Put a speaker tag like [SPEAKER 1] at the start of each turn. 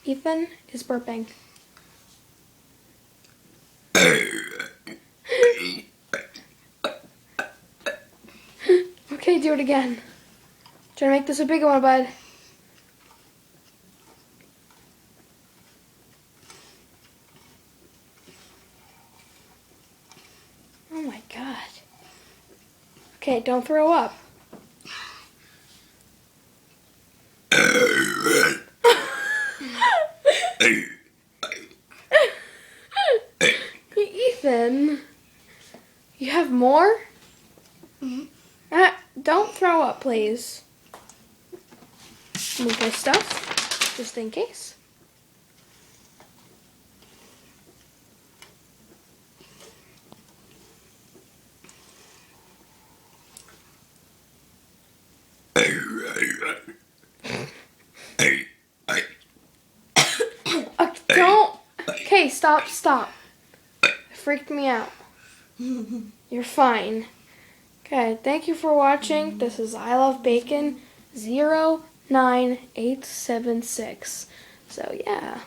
[SPEAKER 1] Ethan is burping. Okay, do it again. Try to make this a bigger one, bud. Oh my god. Okay, don't throw up. Ethan, you have more?
[SPEAKER 2] Mm-hmm.
[SPEAKER 1] Don't throw up, please. Move my stuff, just in case. Don't. Okay, stop. It freaked me out. You're fine. Okay, thank you for watching. This is I Love Bacon 09876. So yeah.